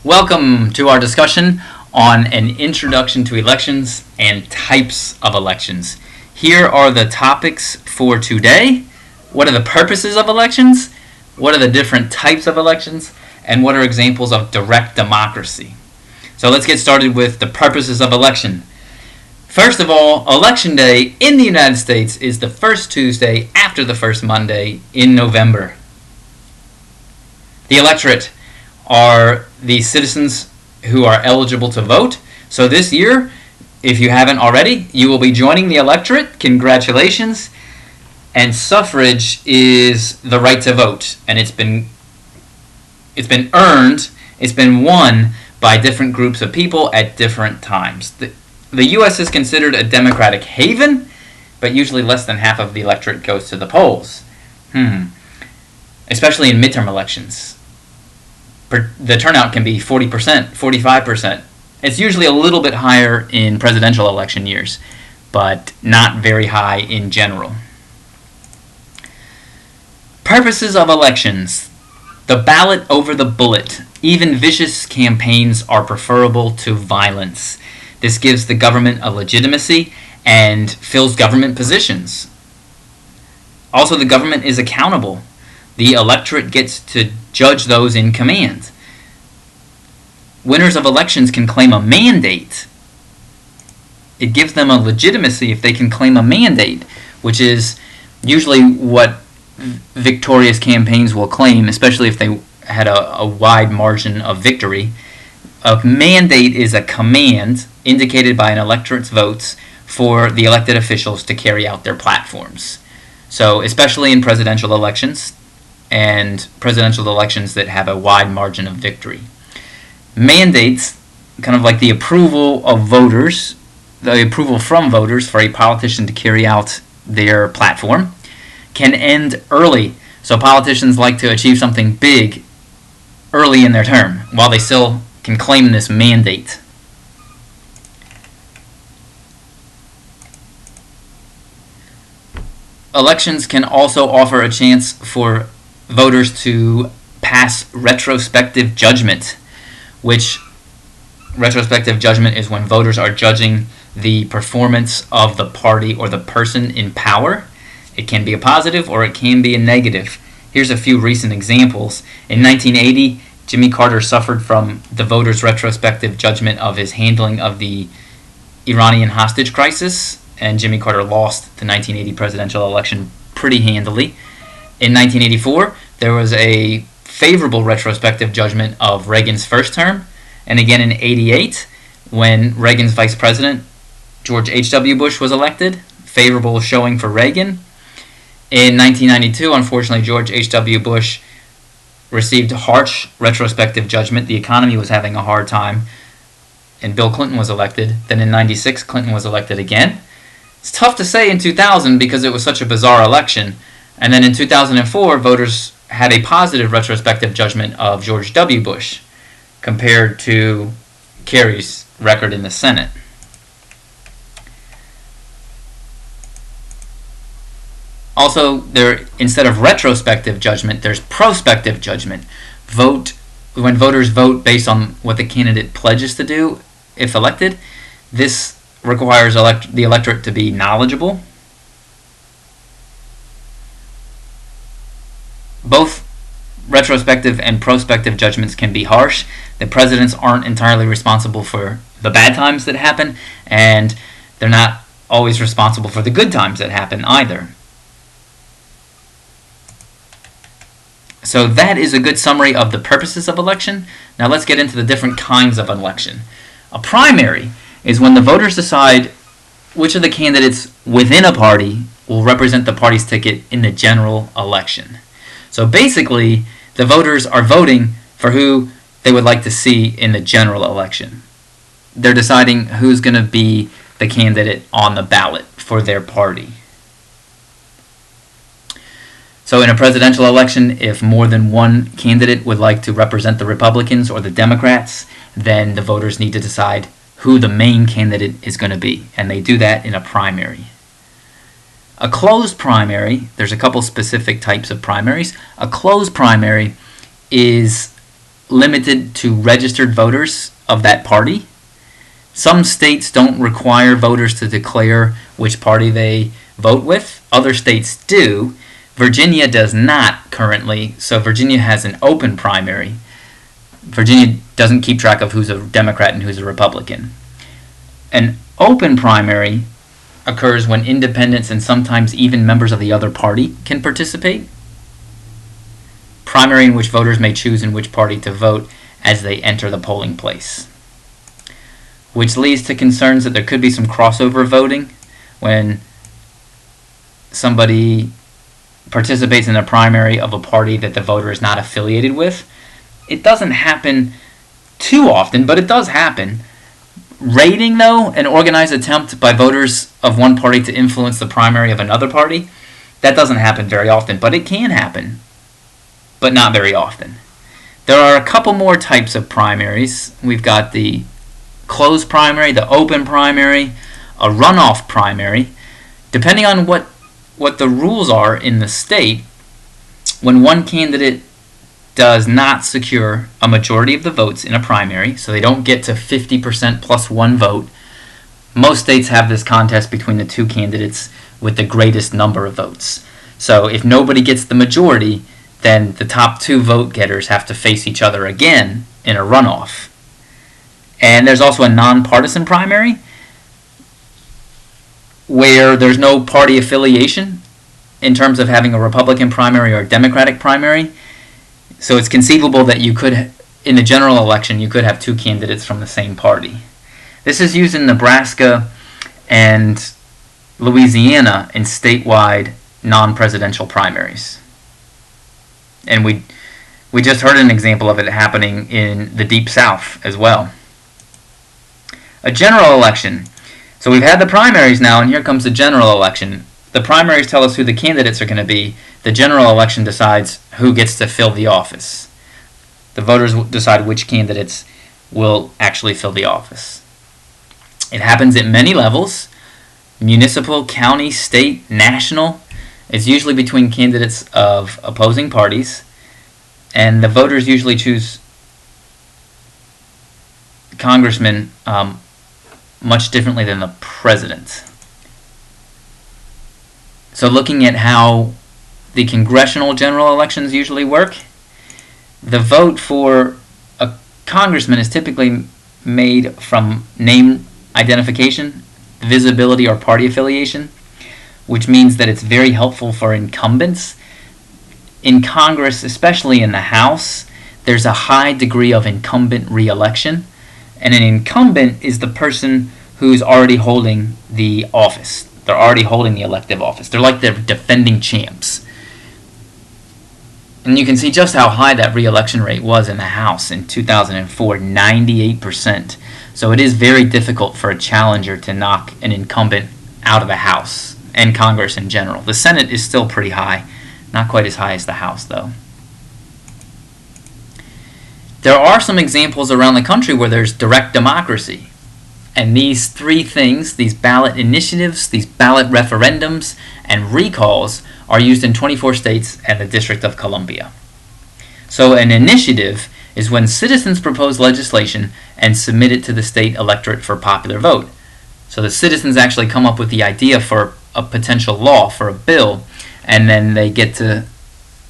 Welcome to our discussion on an introduction to elections and types of elections. Here are the topics for today. What are the purposes of elections? What are the different types of elections? And what are examples of direct democracy? So let's get started with the purposes of election. First of all, Election Day in the United States is the first Tuesday after the first Monday in November. The electorate are the citizens who are eligible to vote. So this year, if you haven't already, you will be joining the electorate. Congratulations. And suffrage is the right to vote, and it's been earned, it's been won by different groups of people at different times. The U.S. is considered a democratic haven, but usually less than half of the electorate goes to the polls. Especially in midterm elections. The turnout can be 40%, 45%. It's usually a little bit higher in presidential election years, but not very high in general. Purposes of elections. The ballot over the bullet. Even vicious campaigns are preferable to violence. This gives the government a legitimacy and fills government positions. Also, the government is accountable. The electorate gets to judge those in command. Winners of elections can claim a mandate. It gives them a legitimacy if they can claim a mandate, which is usually what victorious campaigns will claim, especially if they had a wide margin of victory. A mandate is a command indicated by an electorate's votes for the elected officials to carry out their platforms. So, especially in presidential elections, and presidential elections that have a wide margin of victory. Mandates, kind of like the approval of voters, the approval from voters for a politician to carry out their platform, can end early. So politicians like to achieve something big early in their term, while they still can claim this mandate. Elections can also offer a chance for voters to pass retrospective judgment, which retrospective judgment is when voters are judging the performance of the party or the person in power. It can be a positive or it can be a negative. Here's a few recent examples. In 1980, Jimmy Carter suffered from the voters' retrospective judgment of his handling of the Iranian hostage crisis, and Jimmy Carter lost the 1980 presidential election pretty handily. In 1984, there was a favorable retrospective judgment of Reagan's first term, and again in 88, when Reagan's vice president, George H.W. Bush, was elected, favorable showing for Reagan. In 1992, unfortunately, George H.W. Bush received harsh retrospective judgment. The economy was having a hard time, and Bill Clinton was elected. Then in 96, Clinton was elected again. It's tough to say in 2000 because it was such a bizarre election. And then in 2004, voters had a positive retrospective judgment of George W. Bush compared to Kerry's record in the Senate. Also, instead of retrospective judgment, there's prospective judgment. When voters vote based on what the candidate pledges to do if elected. This requires the electorate to be knowledgeable. Both retrospective and prospective judgments can be harsh. The presidents aren't entirely responsible for the bad times that happen, and they're not always responsible for the good times that happen either. So that is a good summary of the purposes of election. Now let's get into the different kinds of election. A primary is when the voters decide which of the candidates within a party will represent the party's ticket in the general election. So basically, the voters are voting for who they would like to see in the general election. They're deciding who's going to be the candidate on the ballot for their party. So in a presidential election, if more than one candidate would like to represent the Republicans or the Democrats, then the voters need to decide who the main candidate is going to be, and they do that in a primary. A closed primary, there's a couple specific types of primaries. A closed primary is limited to registered voters of that party. Some states don't require voters to declare which party they vote with. Other states do. Virginia does not currently, so Virginia has an open primary. Virginia doesn't keep track of who's a Democrat and who's a Republican. An open primary occurs when independents and sometimes even members of the other party can participate. Primary in which voters may choose in which party to vote as they enter the polling place, which leads to concerns that there could be some crossover voting when somebody participates in a primary of a party that the voter is not affiliated with. It doesn't happen too often, but it does happen. Raiding, though, an organized attempt by voters of one party to influence the primary of another party, that doesn't happen very often, but it can happen, but not very often. There are a couple more types of primaries. We've got the closed primary, the open primary, a runoff primary. Depending on what the rules are in the state, when one candidate does not secure a majority of the votes in a primary, so they don't get to 50% plus one vote, most states have this contest between the two candidates with the greatest number of votes. So if nobody gets the majority, then the top two vote getters have to face each other again in a runoff. And there's also a nonpartisan primary where there's no party affiliation in terms of having a Republican primary or a Democratic primary. So it's conceivable that you could, in the general election, you could have two candidates from the same party. This is used in Nebraska and Louisiana in statewide non-presidential primaries. And we just heard an example of it happening in the Deep South as well. A general election. So we've had the primaries now, and here comes the general election. The primaries tell us who the candidates are going to be. The general election decides who gets to fill the office. The voters will decide which candidates will actually fill the office. It happens at many levels: municipal, county, state, national. It's usually between candidates of opposing parties, and the voters usually choose congressmen much differently than the president. So looking at how the congressional general elections usually work, the vote for a congressman is typically made from name identification, visibility, or party affiliation, which means that it's very helpful for incumbents. In Congress, especially in the House, there's a high degree of incumbent re-election, and an incumbent is the person who's already holding the office. They're already holding the elective office. They're like the defending champs. And you can see just how high that re-election rate was in the House in 2004, 98%. So it is very difficult for a challenger to knock an incumbent out of the House and Congress in general. The Senate is still pretty high, not quite as high as the House, though. There are some examples around the country where there's direct democracy. And these three things, these ballot initiatives, these ballot referendums, and recalls, are used in 24 states and the District of Columbia. So an initiative is when citizens propose legislation and submit it to the state electorate for popular vote. So the citizens actually come up with the idea for a potential law, for a bill, and then they get to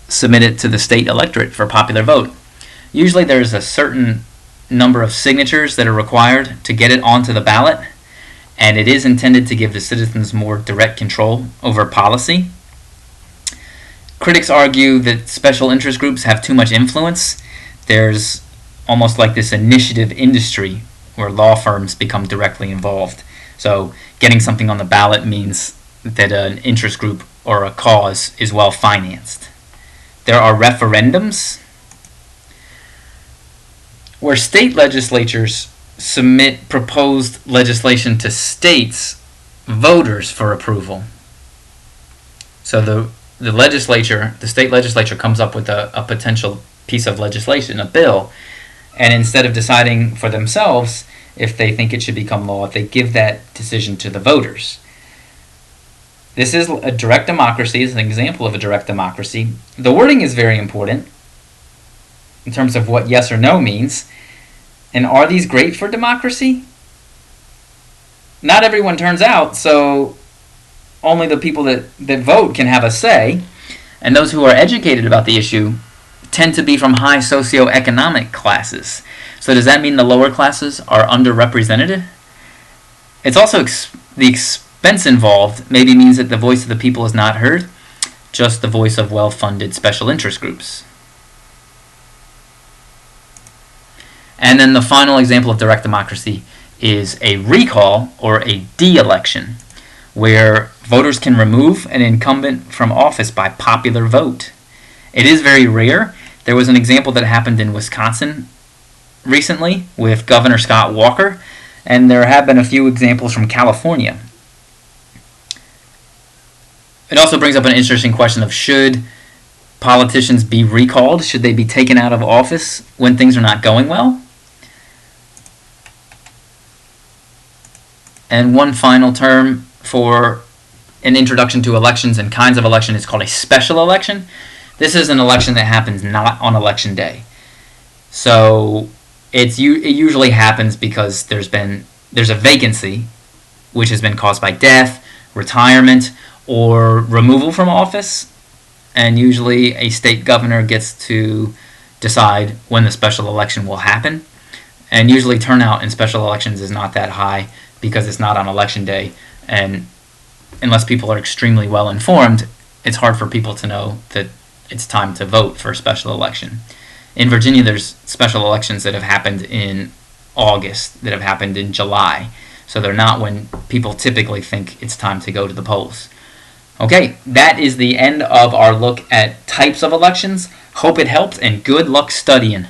submit it to the state electorate for popular vote. Usually there's a certain number of signatures that are required to get it onto the ballot, and it is intended to give the citizens more direct control over policy. Critics argue that special interest groups have too much influence. There's almost like this initiative industry where law firms become directly involved. So getting something on the ballot means that an interest group or a cause is well financed. There are referendums where state legislatures submit proposed legislation to states' voters for approval. So the state legislature comes up with a potential piece of legislation, a bill, and instead of deciding for themselves if they think it should become law, they give that decision to the voters. This is a direct democracy, is an example of a direct democracy. The wording is very important. in terms of what yes or no means. And are these great for democracy? Not everyone turns out, so only the people that vote can have a say. And those who are educated about the issue tend to be from high socioeconomic classes. So does that mean the lower classes are underrepresented? It's also the expense involved maybe means that the voice of the people is not heard, just the voice of well-funded special interest groups. And then the final example of direct democracy is a recall or a de-election, where voters can remove an incumbent from office by popular vote. It is very rare. There was an example that happened in Wisconsin recently with Governor Scott Walker, and there have been a few examples from California. It also brings up an interesting question of should politicians be recalled? Should they be taken out of office when things are not going well? And one final term for an introduction to elections and kinds of election is called a special election. This is an election that happens not on election day. So it usually happens because there's a vacancy which has been caused by death, retirement, or removal from office, and usually a state governor gets to decide when the special election will happen. And usually turnout in special elections is not that high because it's not on election day, and unless people are extremely well informed, it's hard for people to know that it's time to vote for a special election. In Virginia, there's special elections that have happened in August, that have happened in July, so they're not when people typically think it's time to go to the polls. Okay, that is the end of our look at types of elections. Hope it helped, and good luck studying.